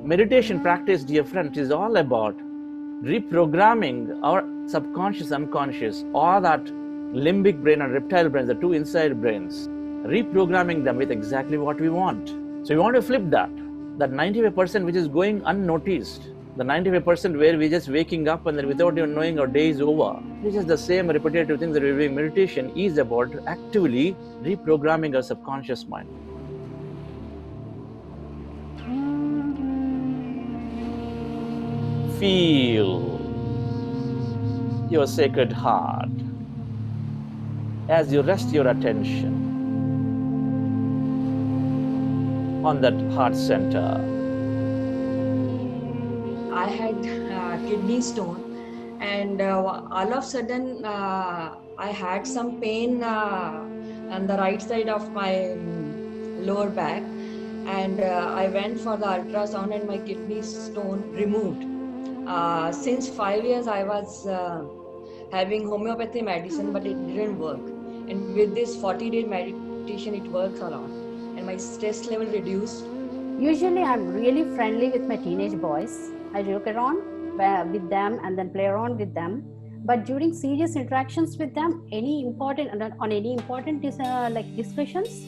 Meditation practice, dear friends, is all about reprogramming our subconscious, unconscious, or that limbic brain and reptile brains, the two inside brains, reprogramming them with exactly what we want. So we want to flip that 95% which is going unnoticed, the 95% where we're just waking up and then without even knowing our day is over. This is the same repetitive thing that we're doing. Meditation is about actively reprogramming our subconscious mind. Feel your sacred heart as you rest your attention on that heart center. I had kidney stone, and all of a sudden I had some pain on the right side of my lower back, and I went for the ultrasound and my kidney stone removed. Since 5 years I was having homeopathy medicine, but it didn't work, and with this 40-day meditation it works a lot, and my stress level reduced. Usually I'm really friendly with my teenage boys. I joke around with them and then play around with them. But during serious interactions with them, on any important discussions,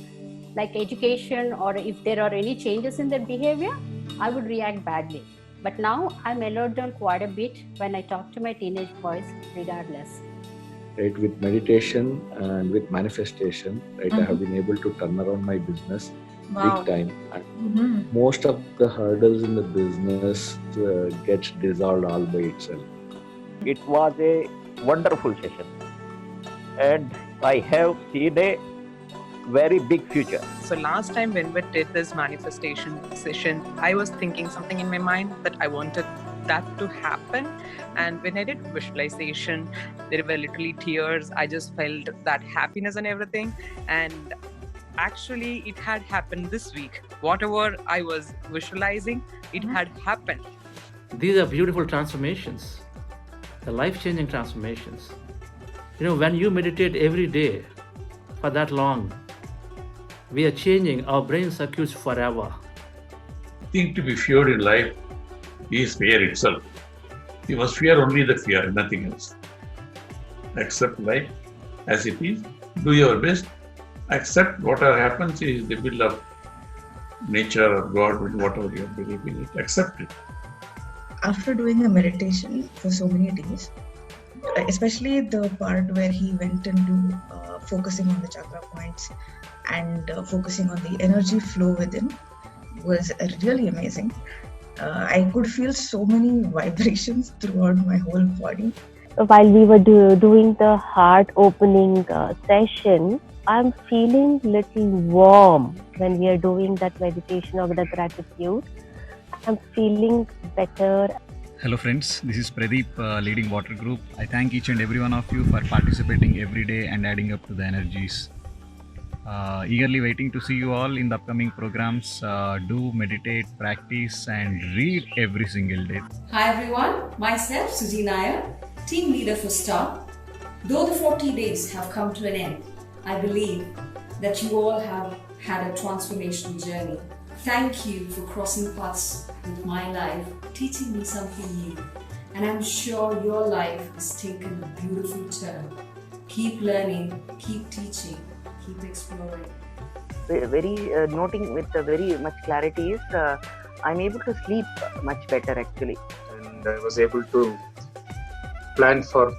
like education, or if there are any changes in their behavior, I would react badly. But now I mellowed down quite a bit when I talk to my teenage boys regardless. Right, with meditation and with manifestation, right, I have been able to turn around my business big time. And most of the hurdles in the business gets dissolved all by itself. It was a wonderful session, and I have seen a very big future. So last time when we did this manifestation session, I was thinking something in my mind that I wanted that to happen, and when I did visualization, there were literally tears. I just felt that happiness and everything, and actually it had happened this week. Whatever I was visualizing, it had happened. These are beautiful transformations, the life-changing transformations. When you meditate every day for that long, we are changing our brain circuits forever. The thing to be feared in life is fear itself. You must fear only the fear, nothing else. Accept life as it is, do your best, accept whatever happens is the will of nature or God, whatever you believe in it, accept it. After doing a meditation for so many days, especially the part where he went into focusing on the chakra points and focusing on the energy flow within, was really amazing. I could feel so many vibrations throughout my whole body. While we were doing the heart opening session, I'm feeling little warm when we are doing that meditation of the gratitude. I'm feeling better. Hello friends, this is Pradeep, leading Water Group. I thank each and every one of you for participating every day and adding up to the energies. Eagerly waiting to see you all in the upcoming programs. Do meditate, practice and read every single day. Hi everyone, myself Suji Nair, team leader for STAR. Though the 40 days have come to an end, I believe that you all have had a transformational journey. Thank you for crossing paths with my life, teaching me something new. And I'm sure your life has taken a beautiful turn. Keep learning, keep teaching, keep exploring. Noting with very much clarity is I'm able to sleep much better actually. And I was able to plan for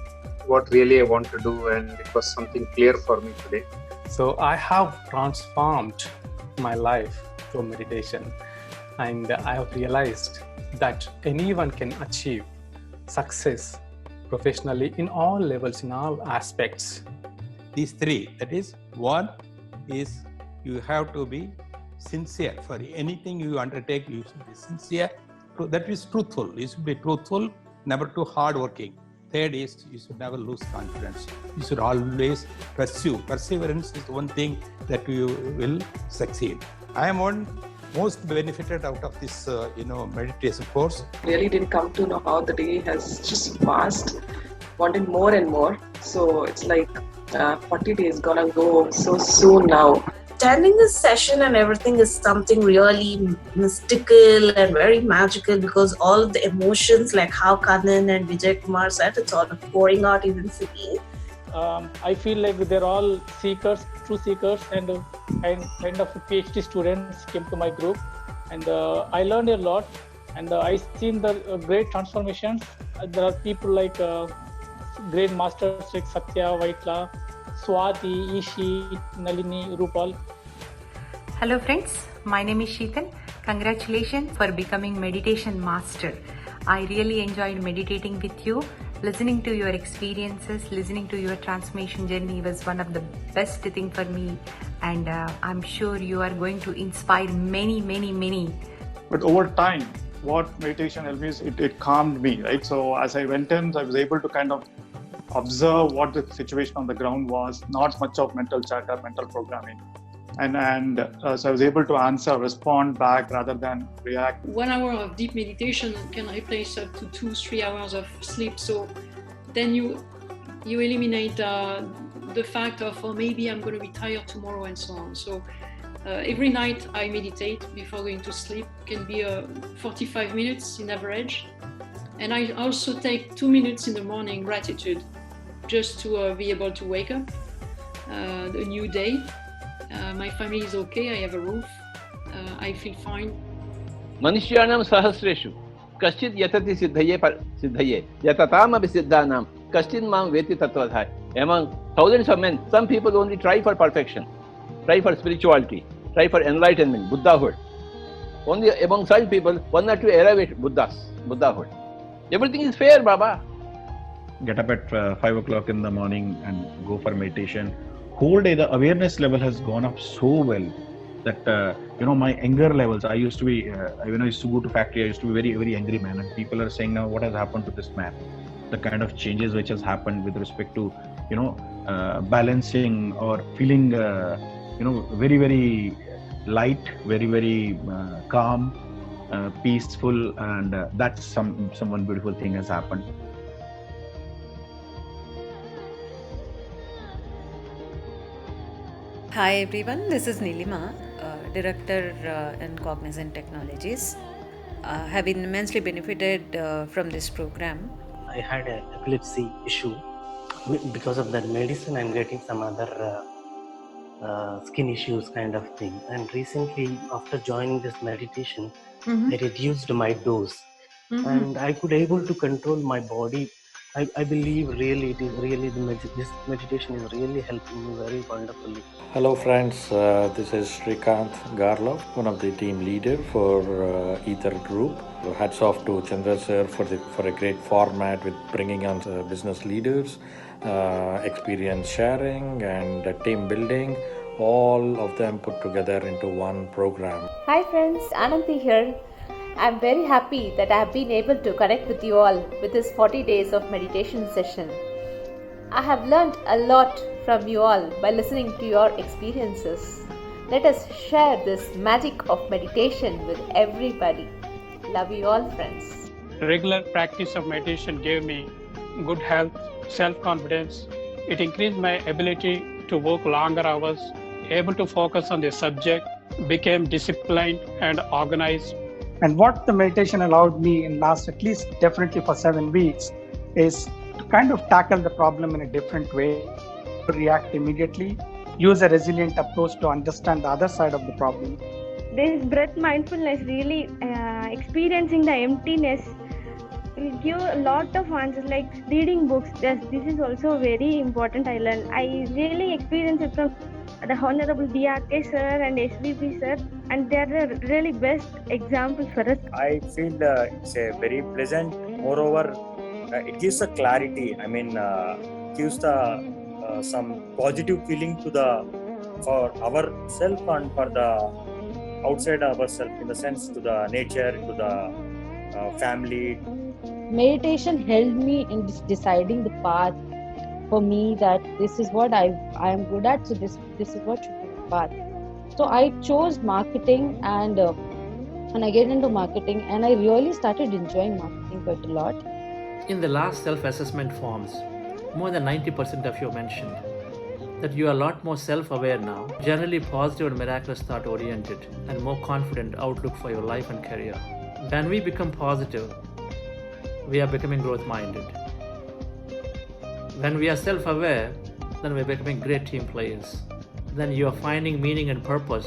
what really I want to do, and it was something clear for me today. So I have transformed my life through meditation, and I have realized that anyone can achieve success professionally in all levels, in all aspects. These three, that is, one is you have to be sincere. For anything you undertake, you should be sincere. That is truthful. You should be truthful, never too hardworking. Third is you should never lose confidence. You should always pursue. Perseverance is one thing that you will succeed. I am most benefited out of this, meditation course. Really didn't come to know how the day has just passed. Wanted more and more. So it's like 40 days gonna go so soon now. attending this session and everything is something really mystical and very magical, because all of the emotions, like how Kannan and Vijay Kumar said, it's all pouring out even for me. I feel like they're all seekers, true seekers, and kind of PhD students came to my group, and I learned a lot, and I've seen the great transformations. There are people like great masters like Satya, Vaitla, Swati, Ishi, Nalini, Rupal. Hello friends, my name is Sheetal. Congratulations for becoming meditation master. I really enjoyed meditating with you. Listening to your experiences, listening to your transformation journey was one of the best thing for me, and I'm sure you are going to inspire many. But over time, what meditation helped me is it calmed me, right? So as I went in, I was able to kind of observe what the situation on the ground was, not much of mental chatter, mental programming. So I was able to answer, respond back rather than react. 1 hour of deep meditation can replace up to 2-3 hours of sleep. So then you eliminate the fact of, oh, maybe I'm going to be tired tomorrow and so on. So every night I meditate before going to sleep. It can be 45 minutes in average. And I also take 2 minutes in the morning gratitude, just to be able to wake up a new day. My family is okay, I have a roof, I feel fine. Manishyanam sahasreshu kaschid yatati siddhaye yatatam abhi siddhanam kaschid mam veti tatvadhai. Among thousands of men, some people only try for perfection, try for spirituality, try for enlightenment, Buddhahood. Only among such people, 1 or 2 arrive at Buddhahood. Everything is fair, Baba. Get up at 5 o'clock in the morning and go for meditation. Whole day the awareness level has gone up so well that my anger levels, I used to be when I used to go to factory, I used to be very, very angry man, and people are saying now, what has happened to this man? The kind of changes which has happened with respect to balancing or feeling very, very light, very, very calm, peaceful, and that's some one beautiful thing has happened. Hi everyone, this is Nilima, Director in Cognizant Technologies. I have been immensely benefited from this program. I had an epilepsy issue. Because of that medicine, I'm getting some other skin issues kind of thing. And recently, after joining this meditation, I reduced my dose. And I could able to control my body. I believe really it is really this meditation is really helping me very wonderfully. Hello friends, this is Srikanth Garlov, one of the team leader for Ether Group. Hats off to Chandra sir for a great format with bringing on business leaders, experience sharing and team building, all of them put together into one program. Hi friends, Ananthi here. I'm very happy that I have been able to connect with you all with this 40 days of meditation session. I have learned a lot from you all by listening to your experiences. Let us share this magic of meditation with everybody. Love you all, friends. Regular practice of meditation gave me good health, self-confidence. It increased my ability to work longer hours, able to focus on the subject, became disciplined and organized. And what the meditation allowed me in last at least definitely for 7 weeks is to kind of tackle the problem in a different way, react immediately, use a resilient approach to understand the other side of the problem. This breath mindfulness, really experiencing the emptiness, will give a lot of answers, like reading books. This is also very important. I learned. I really experienced it from the Honorable D.R.K. sir and SVP sir, and they are the really best examples for us. I feel it's a very pleasant. Moreover, it gives a clarity. I mean, gives the some positive feeling for ourselves and for the outside ourselves, in the sense to the nature, to the family. Meditation helped me in deciding the path for me, that this is what I am good at, so this is what should be the path. So I chose marketing, and I get into marketing, and I really started enjoying marketing quite a lot. In the last self-assessment forms, more than 90% of you mentioned that you are a lot more self-aware now, generally positive and miraculous thought-oriented, and more confident outlook for your life and career. When we become positive, we are becoming growth-minded. When we are self-aware, then we're becoming great team players. Then you are finding meaning and purpose.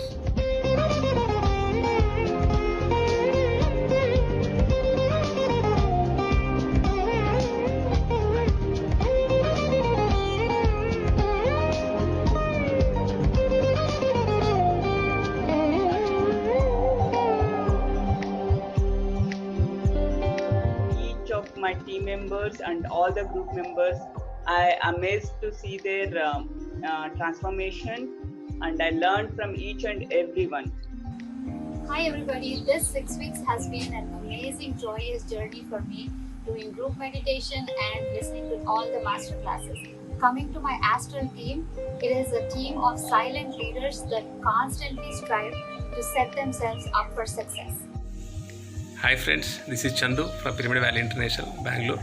My team members and all the group members, I am amazed to see their transformation, and I learned from each and every one. Hi everybody, this 6 weeks has been an amazing, joyous journey for me, doing group meditation and listening to all the master classes. Coming to my Astral team, it is a team of silent leaders that constantly strive to set themselves up for success. Hi friends, this is Chandu from Pyramid Valley International, Bangalore.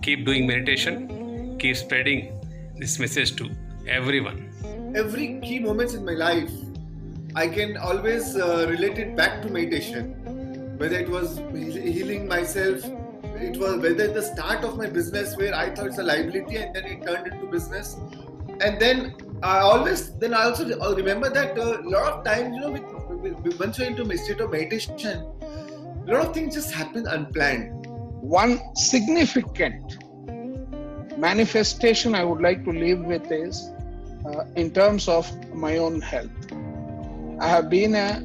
Keep doing meditation, keep spreading this message to everyone. Every key moments in my life, I can always relate it back to meditation. Whether it was healing myself, it was whether the start of my business where I thought it's a liability and then it turned into business. And then I also remember that a lot of times, once you're into a state of meditation, a lot of things just happen unplanned. One significant manifestation I would like to leave with is in terms of my own health. I have been a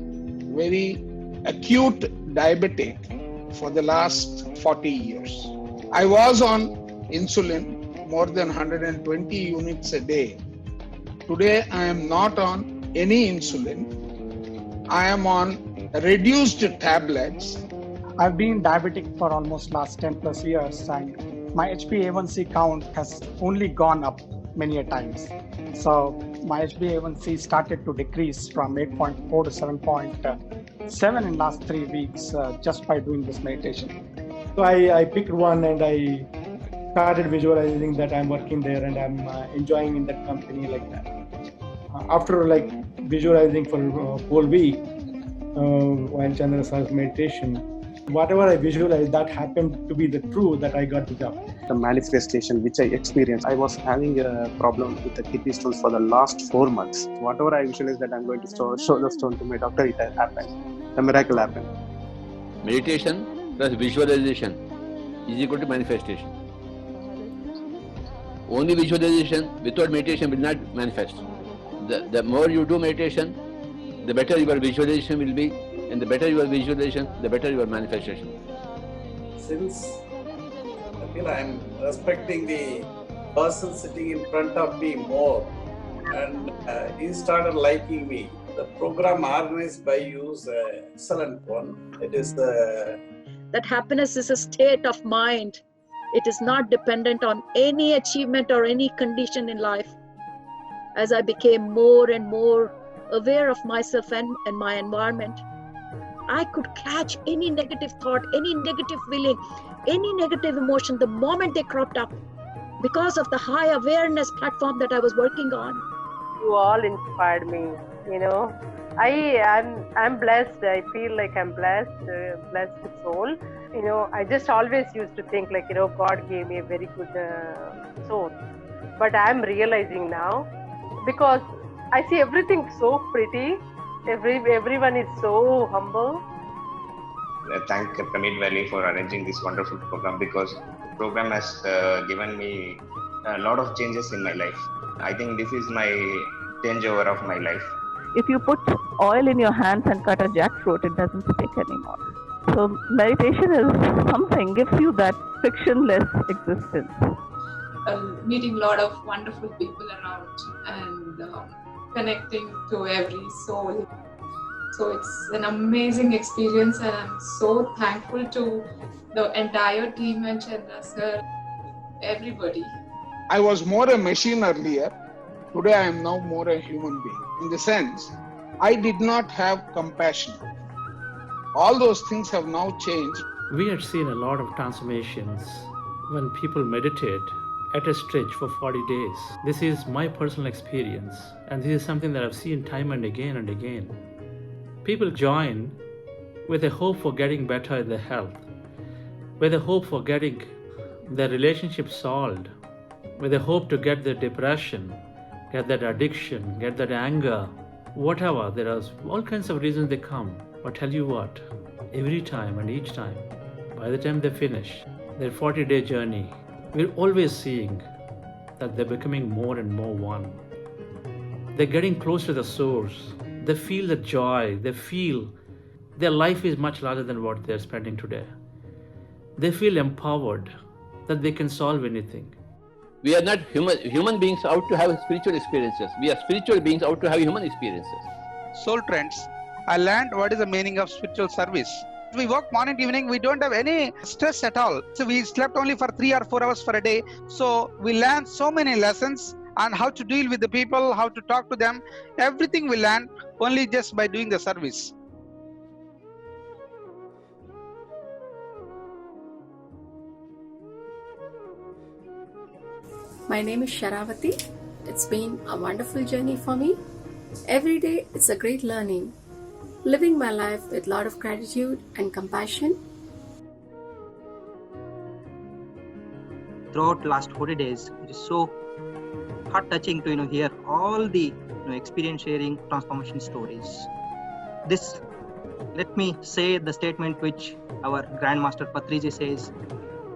very acute diabetic for the last 40 years. I was on insulin more than 120 units a day. Today I am not on any insulin. I am on reduced tablets. I've been diabetic for almost last 10 plus years, and my HbA1c count has only gone up many a times. So my HbA1c started to decrease from 8.4 to 7.7 in last 3 weeks just by doing this meditation. So I picked one and I started visualizing that I'm working there and I'm enjoying in that company like that. After visualizing for a whole week while Chandra Sir's meditation, whatever I visualized, that happened to be the truth that I got the job. The manifestation which I experienced, I was having a problem with the kidney stones for the last 4 months. Whatever I visualized that I'm going to show the stone to my doctor, it happened. The miracle happened. Meditation plus visualization is equal to manifestation. Only visualization without meditation will not manifest. The more you do meditation, the better your visualization will be, and the better your visualization, the better your manifestation. Since I feel I'm respecting the person sitting in front of me more, and he started liking me. The program organized by you is an excellent one. It is that happiness is a state of mind. It is not dependent on any achievement or any condition in life. As I became more and more aware of myself and my environment, I could catch any negative thought, any negative feeling, any negative emotion the moment they cropped up because of the high awareness platform that I was working on. You all inspired me, I'm blessed. I feel like I'm blessed soul. I just always used to think God gave me a very good soul. But I'm realizing now, because I see everything so pretty, everyone is so humble. I thank Pyramid Valley for arranging this wonderful program, because the program has given me a lot of changes in my life. I think this is my changeover of my life. If you put oil in your hands and cut a jackfruit, it doesn't stick anymore. So meditation is something, gives you that frictionless existence. Meeting a lot of wonderful people around and connecting to every soul. So it's an amazing experience, and I'm so thankful to the entire team and Chandra sir, everybody. I was more a machine earlier. Today I am now more a human being. In the sense, I did not have compassion. All those things have now changed. We had seen a lot of transformations when people meditate at a stretch for 40 days. This is my personal experience, and this is something that I've seen time and again. People join with a hope for getting better in their health, with a hope for getting their relationship solved, with a hope to get their depression, get that addiction, get that anger, whatever. There are all kinds of reasons they come. But tell you what, every time and each time, by the time they finish their 40-day journey, we're always seeing that they're becoming more and more one. They're getting close to the source. They feel the joy. They feel their life is much larger than what they're spending today. They feel empowered that they can solve anything. We are not human beings out to have spiritual experiences. We are spiritual beings out to have human experiences. Soul Trends, I learned what is the meaning of spiritual service. We work morning to evening, we don't have any stress at all. So we slept only for 3 or 4 hours for a day. So we learned so many lessons on how to deal with the people, how to talk to them. Everything we learned only just by doing the service. My name is Sharavati. It's been a wonderful journey for me. Every day it's a great learning. Living my life with a lot of gratitude and compassion. Throughout last 40 days, it is so heart-touching to hear all the experience sharing, transformation stories. This, let me say the statement which our Grandmaster Patriji says,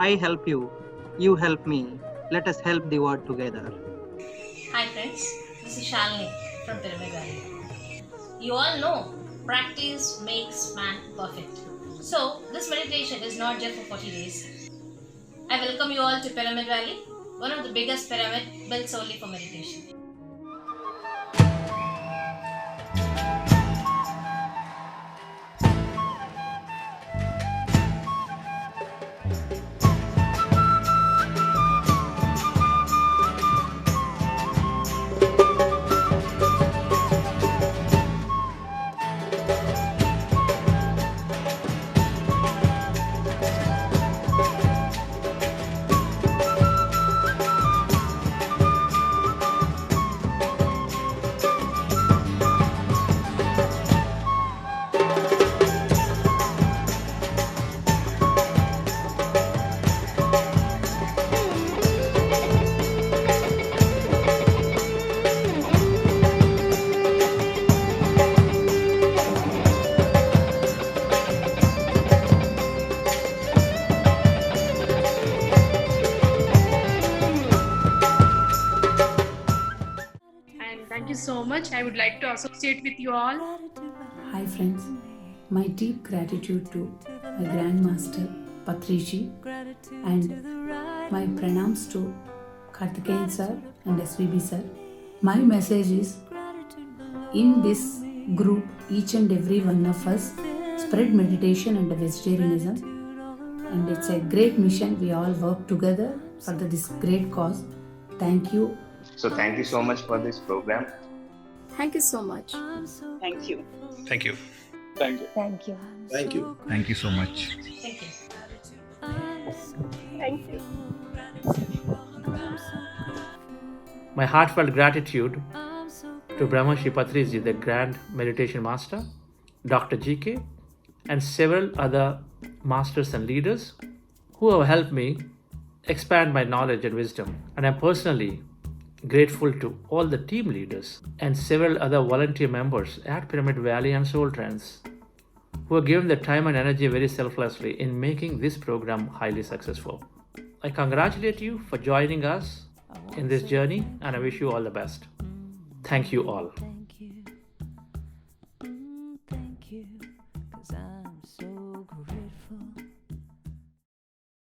I help you, you help me, let us help the world together. Hi friends, this is Shalini from Pyramid Valley. You all know practice makes man perfect. So this meditation is not just for 40 days. I welcome you all to Pyramid Valley, one of the biggest pyramid built solely for meditation. So much. I would like to associate with you all. Hi friends, my deep gratitude to my Grandmaster Patriji and my pranams to Karthikeyan sir and SVB sir. My message is, in this group, each and every one of us spread meditation and vegetarianism, and it's a great mission. We all work together for this great cause. Thank you. So thank you so much for this program. Thank you so much. Thank you. Thank you. Thank you. Thank you. Thank you. Thank you so much. Thank you. Thank you. My heartfelt gratitude to Brahmarshi Patriji, the Grand Meditation Master, Dr. GK, and several other masters and leaders who have helped me expand my knowledge and wisdom. And I'm personally grateful to all the team leaders and several other volunteer members at Pyramid Valley and Soul Trends who have given their time and energy very selflessly in making this program highly successful. I congratulate you for joining us in this journey, and I wish you all the best. Thank you all.